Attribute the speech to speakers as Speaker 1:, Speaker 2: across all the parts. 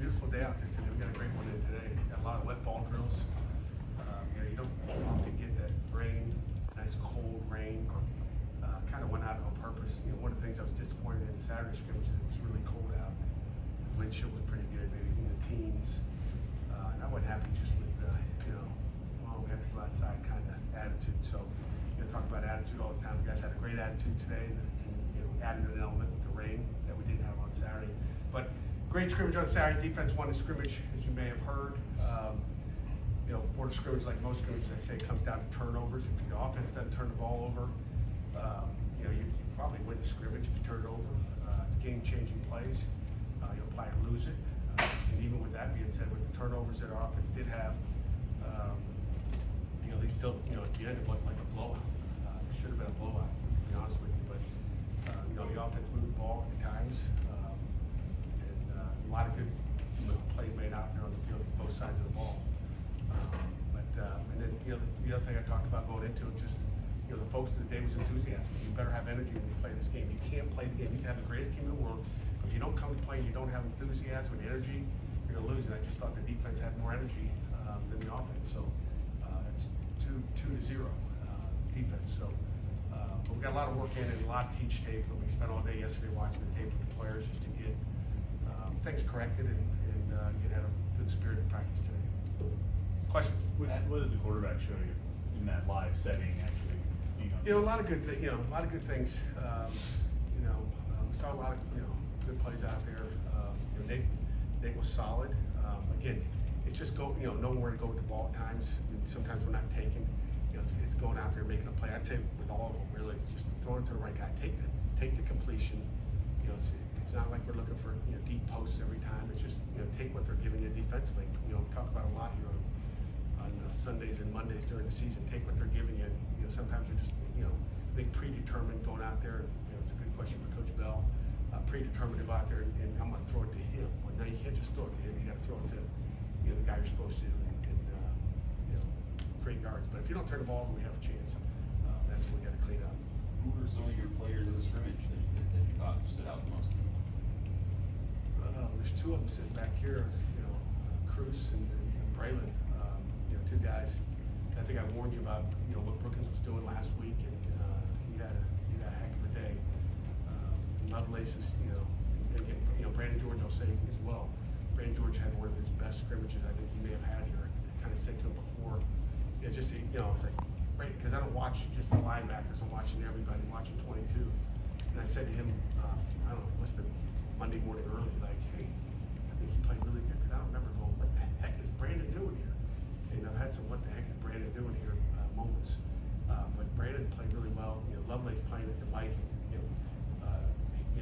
Speaker 1: beautiful day out there today. We got a great one in today. Got a lot of wet ball drills. You don't often get that rain, nice cold rain. Kind of went out on purpose. One of the things I was disappointed in Saturday scrimmage, it was really cold out. The wind chill was pretty good, maybe in the teens. And I wasn't happy just with, well, we have to go outside kind of attitude. So, talk about attitude all the time. The guys had a great attitude today. Added an element with the rain that we didn't have on Saturday. But great scrimmage on Saturday. Defense won the scrimmage, as you may have heard. For the scrimmage, like most scrimmages, I say it comes down to turnovers. If the offense doesn't turn the ball over, you probably win the scrimmage if you turn it over. It's game-changing plays. You'll probably lose it. And even with that being said, with the turnovers that our offense did have, they still, at the end it looked like a blowout. It should have been a blowout, to be honest with you. But the offense moved the ball at times, and a lot of good plays made out there on the field, both sides of the ball. And then the other thing I talked about going into it, just the focus of the day was enthusiasm. You better have energy when you play this game. You can't play the game. You can have the greatest team in the world, but if you don't come to play and you don't have enthusiasm and energy, you're gonna lose. And I just thought the defense had more energy than the offense. So it's 2-0 defense. So but we got a lot of work in and a lot of teach tape. And we spent all day yesterday watching the tape with the players just to get things corrected and get out of good spirit of practice today. Questions?
Speaker 2: What did the quarterback show you in that live setting? Actually,
Speaker 1: a lot of good, a lot of good things. We saw a lot of good plays out there. Nate was solid. Again, it's just knowing where to go with the ball at times. Sometimes we're not taking. It's going out there making a play. I'd say with all of them, really, just throwing it to the right guy. Take the completion. It's not like we're looking for deep posts every time. It's just take what they're giving you defensively. We talk about a lot here on Sundays and Mondays during the season. Take what they're giving you. Sometimes you're just think predetermined going out there. It's a good question for Coach Bell. Predetermined to go out there and I'm going to throw it to him. Well, no, you can't just throw it to him. You got to throw it to the guy you're supposed to and create yards. But if you don't turn the ball over, we have a chance. That's what we got to clean up.
Speaker 3: Who were some of your players of the scrimmage that you thought stood out the most?
Speaker 1: There's two of them sitting back here, Cruz and Braylon, two guys. I think I warned you about, what Brookins was doing last week, and he had a heck of a day. Lovelace is, Brandon George, I'll say as well. Brandon George had one of his best scrimmages I think he may have had here. I kind of said to him before, it's like, right, because I don't watch just the linebackers, I'm watching everybody, I'm watching 22. And I said to him, I don't know, it must have been Monday morning early, like, hey, I think he played really good, because I don't remember going, what the heck is Brandon doing here? And I've had some what the heck is Brandon doing here moments. But Brandon played really well. Lovelace playing at the Mike.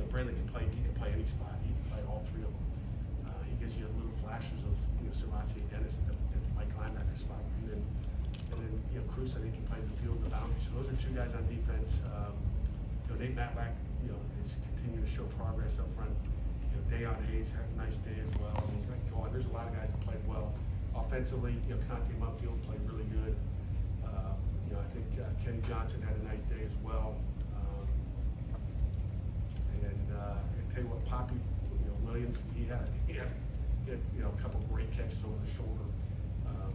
Speaker 1: Brandon can play. He can play any spot. He can play all three of them. He gives you little flashes of Servasi and Dennis at the Mike linebacker spot. And then Cruz, I think he played the field and the boundary. So those are two guys on defense. Nate Matlack, is continuing to show progress up front. Dayon Hayes had a nice day as well. There's a lot of guys that played well. Offensively, Conte Muffield played really good. I think Kenny Johnson had a nice day as well. I tell you what, Poppy, Williams, he had a couple great catches over the shoulder.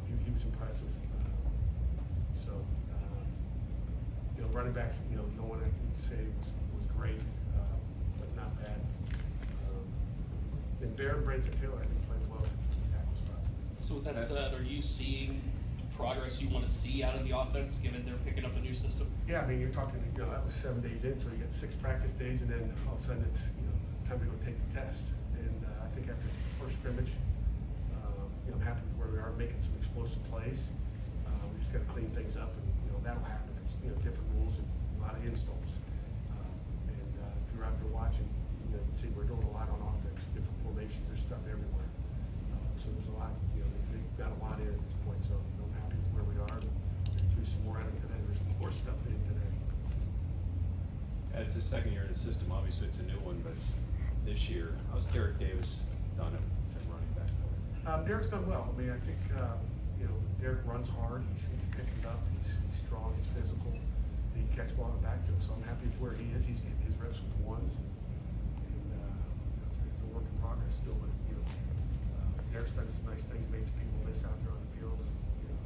Speaker 1: He was impressive. Running backs, no one I can say was great, but not bad. And Barron Branson Taylor, I think, played well at the tackle spot.
Speaker 4: So with that said, are you seeing progress you want to see out of the offense, given they're picking up a new system?
Speaker 1: Yeah, I mean, you're talking, that was 7 days in, so you got 6 practice days, and then all of a sudden it's, time to go take the test. And I think after the first scrimmage, I'm happy with where we are, making some explosive plays. We just got to clean things up, and that'll happen. It's different rules and a lot of installs. If you're out there watching, you can see we're doing a lot on offense, different formations. There's stuff everywhere. So there's a lot. They've got a lot in at this point. So I'm happy with where we are. We threw some more at them today. There's more stuff in today.
Speaker 5: It's the second year in the system. Obviously, it's a new one, but this year, how's Derek Davis done at running back?
Speaker 1: Derek's done well. I mean, I think Derek runs hard. He's picking it up. He's strong. He's physical. He can catch ball in the backfield. So I'm happy with where he is. He's getting his reps with the ones, and it's a work in progress still. But things makes people miss out there on the field. You know,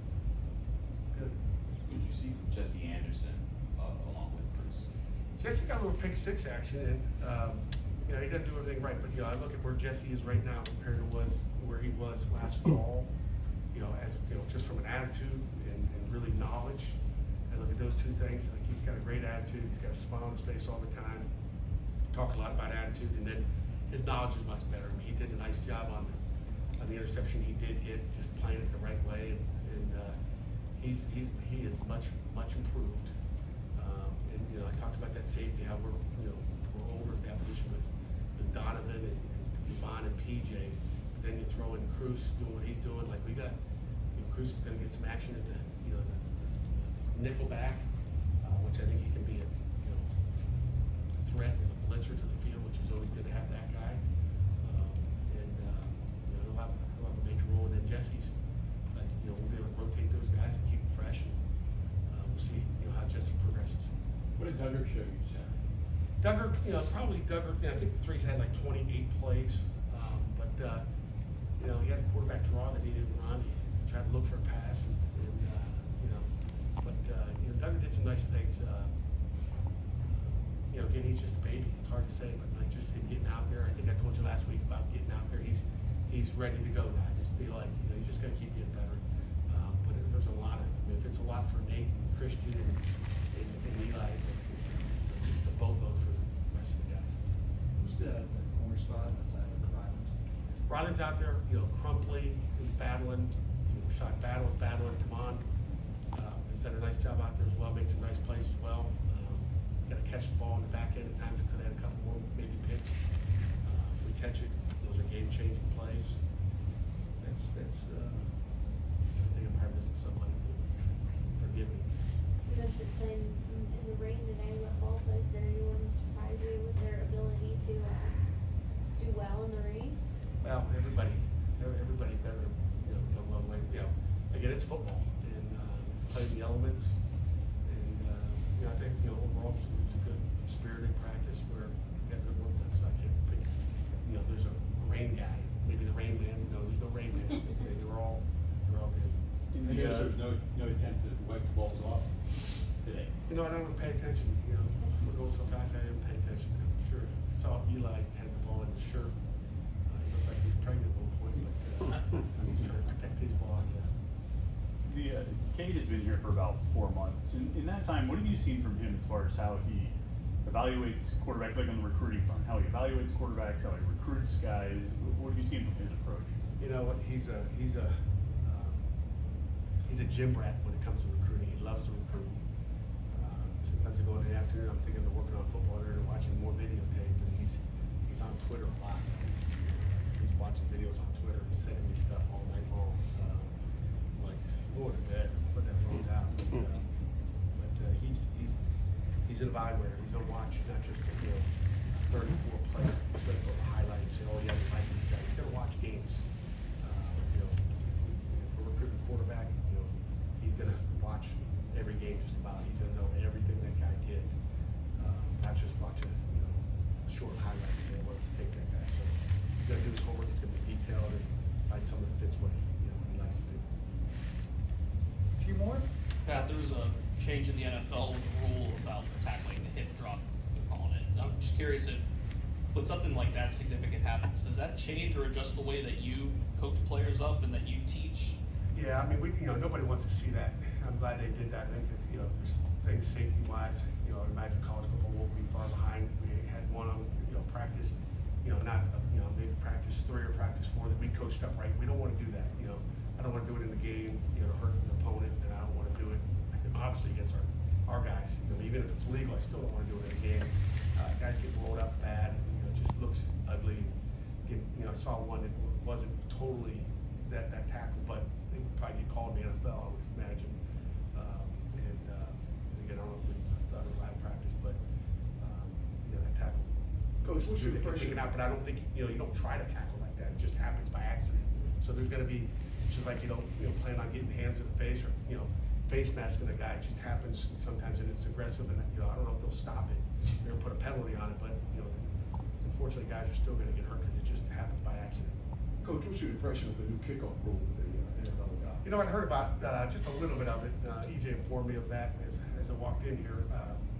Speaker 1: good.
Speaker 3: What did you see from Jesse Anderson, along with Bruce?
Speaker 1: Jesse got a little pick six action, and you know, he doesn't do everything right, but you know, I look at where Jesse is right now compared to where he was last fall. You know, as you know, just from an attitude and really knowledge. I look at those two things. Like, he's got a great attitude. He's got a smile on his face all the time. Talk a lot about attitude, and then his knowledge is much better. I mean, he did a nice job on the interception he did hit, just playing it the right way, and he is much improved. And you know, I talked about that safety, how we're over at that position with Donovan and Yvonne and PJ. Then you throw in Cruz doing what he's doing. Like, we got, you know, Cruz is going to get some action at the nickel back, which I think he can be a threat as a blitzer to the field, which is always good to have that guy. And you know, he'll have a major role. And then Jesse's, you know, we'll be able to rotate those guys and keep them fresh. And we'll see, you know, how Jesse progresses.
Speaker 6: What did Duggar show you, Sam?
Speaker 1: Duggar, you know, I think the three's had like 28 plays, but you know, he had a quarterback draw that he didn't run. He tried to look for a pass, and you know, but you know, Duggar did some nice things. You know, again, he's just a baby. It's hard to say, but like, just him getting out there. I think I told you last week about getting out there. He's ready to go now. I just feel like, you know, he's just gonna keep getting better. But there's a lot of, I mean, if it's a lot for Nate, and Christian, and Eli, it's a boatload for the rest of the guys.
Speaker 7: Who's the corner spot outside of the Rylands?
Speaker 1: Ryland's out there, you know, Crumpley is battling, shot battling. Tamon, he's done a nice job out there as well, made some nice plays as well. Got to catch the ball in the back end. At times we could have had a couple more maybe picks. If we catch it, those are game-changing plays. That's I think I'm probably missing somebody. Forgive me.
Speaker 8: You guys are playing in the rain today. What ball plays? Did anyone surprise you with their ability to do well in the rain?
Speaker 1: Well, everybody better, you know, done well. You know, again, it's football, and play the elements. You know, I think, you know, overall it was a good spirited practice where we got good work done, so I can't pick, you know, there's a rain guy, maybe the rain man, no, there's no rain man, but today they were all good.
Speaker 6: I guess there was no attempt to wipe the balls off today.
Speaker 1: You know, I don't pay attention, you know, we're going so fast, I didn't pay attention. I'm sure, I saw Eli had the ball in his shirt. He looked like he was pregnant at one point, but he's trying to protect his ball, I guess.
Speaker 2: Cade has been here for about 4 months. In that time, what have you seen from him as far as how he evaluates quarterbacks, like on the recruiting front, how he evaluates quarterbacks, how he recruits guys? What have you seen from his approach?
Speaker 1: You know what, he's a gym rat when it comes to recruiting. He loves to recruit. Sometimes I go in the afternoon, I'm thinking of working on football there and watching more videotape, and he's on Twitter a lot. He's watching videos on Twitter and sending me stuff all night long. Like, go to bed, put that phone down. But he's an evaluator. He's gonna watch not just 34 players, he's gonna go highlight and say, oh yeah, we like these guys. He's gonna watch games. You know, if we're recruiting a quarterback, you know, he's gonna watch every game just about. He's gonna know everything that guy did, not just watch a short highlight and say, well, let's take that guy. So he's gonna do his homework. It's gonna be detailed and find something that fits what he likes to do.
Speaker 7: A few more?
Speaker 4: Pat, there's a change in the NFL with the rule about tackling the hip drop, they're calling it. I'm just curious if, when something like that significant happens, does that change or adjust the way that you coach players up and that you teach?
Speaker 1: Yeah, I mean, nobody wants to see that. I'm glad they did that. I think that, there's things safety-wise, I imagine college football won't be far behind. We had one on, practice, not, maybe practice 3 or practice 4 that we coached up right. We don't want to do that, I don't want to do it in the game, to hurt an opponent, and I don't want to do it, obviously against our guys. Even if it's legal, I still don't want to do it in a game. Guys get rolled up bad, it just looks ugly. I saw one that wasn't totally that tackle, but they would probably get called in the NFL, I would imagine. And again, I don't know if we thought it was live practice, but that tackle.
Speaker 7: Coach, what's your
Speaker 1: They get
Speaker 7: impression?
Speaker 1: taken out, but I don't think, you don't try to tackle like that. It just happens by accident. So there's gonna be, it's just like you don't, plan on getting hands in the face or, face masking a guy. It just happens sometimes and it's aggressive and, I don't know if they'll stop it. They're gonna put a penalty on it, but, unfortunately guys are still gonna get hurt because it just happens by accident.
Speaker 6: Coach, what's your impression of the new kickoff rule that the NFL adopted?
Speaker 1: You know, I heard about, just a little bit of it, EJ informed me of that as I walked in here.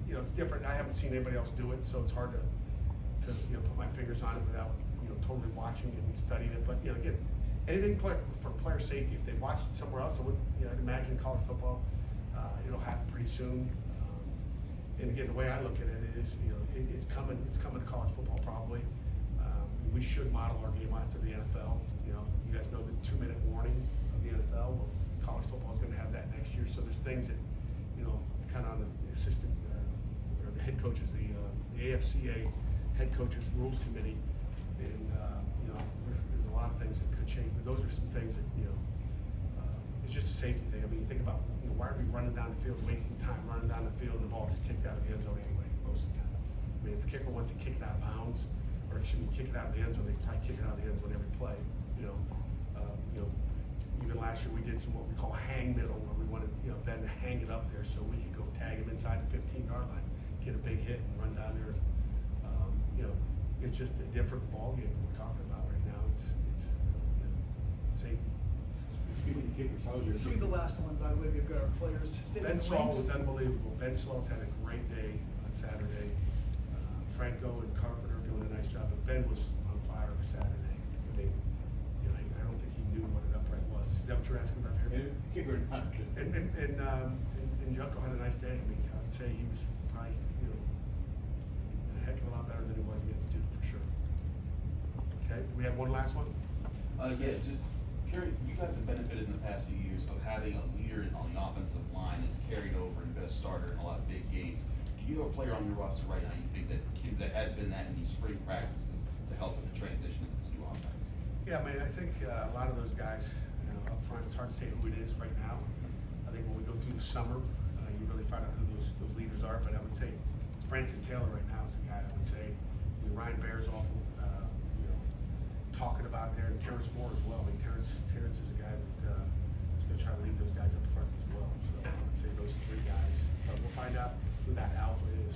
Speaker 1: You know, it's different, I haven't seen anybody else do it, so it's hard to, you know, put my fingers on it without, you know, totally watching it and studying it, but, you know, again, anything for player safety, if they watched it somewhere else, I would, you know, I'd imagine college football, it'll happen pretty soon. And again, the way I look at it is, you know, it's coming to college football probably. We should model our game after the NFL. You know, you guys know the 2-minute warning of the NFL. Well, college football is going to have that next year. So there's things that, you know, kind of on the assistant or the head coaches, the AFCA head coaches rules committee, and you know, there's a lot of things that could change. But those are some things that, you know, it's just a safety thing. I mean, you think about, you know, why are we running down the field, wasting time running down the field, and the ball is kicked out of the end zone anyway, most of the time. I mean, if the kicker wants to kick it out of bounds, or excuse me, kick it out of the end zone, they probably kick it out of the end zone every play, you know. Even last year we did some what we call hang middle, where we wanted, you know, Ben to hang it up there so we could go tag him inside the 15-yard line, get a big hit and run down there. You know, it's just a different ballgame we're talking about right now. It's you know, safety.
Speaker 6: Speaking of kickers, how was your?
Speaker 7: This will be the last one, by the way, we've got our players sitting
Speaker 1: Ben
Speaker 7: in the
Speaker 1: Slaw
Speaker 7: wings.
Speaker 1: was unbelievable. Ben Slaw's had a great day on Saturday. Franco and Carpenter doing a nice job, but Ben was on fire Saturday. I mean, you know, I don't think he knew what an upright was. Is that what you're asking about here?
Speaker 6: And kicker and punter.
Speaker 1: And Junko had a nice day. I mean, I would say he was probably, you know, a heck of a lot better than he was against Duke for sure. Okay, we have one last one?
Speaker 3: Yeah, just curious, you guys have benefited in the past few years of having a leader on the offensive line that's carried over and been a starter in a lot of big games. Do you have a player on your roster right now you think that has been that in these spring practices to help with the transition of this new offense?
Speaker 1: Yeah, I mean, I think a lot of those guys, you know, up front, it's hard to say who it is right now. I think when we go through the summer, you really find out who those leaders are, but I would say it's Branson Taylor right now is the guy I would say. I mean, Ryan Baer's awful, you know, talking about there, and Terrence Moore as well. I mean, Terrence is a guy that is going to try to lead those guys up front as well. So I would say those 3 guys. But we'll find out who that alpha is.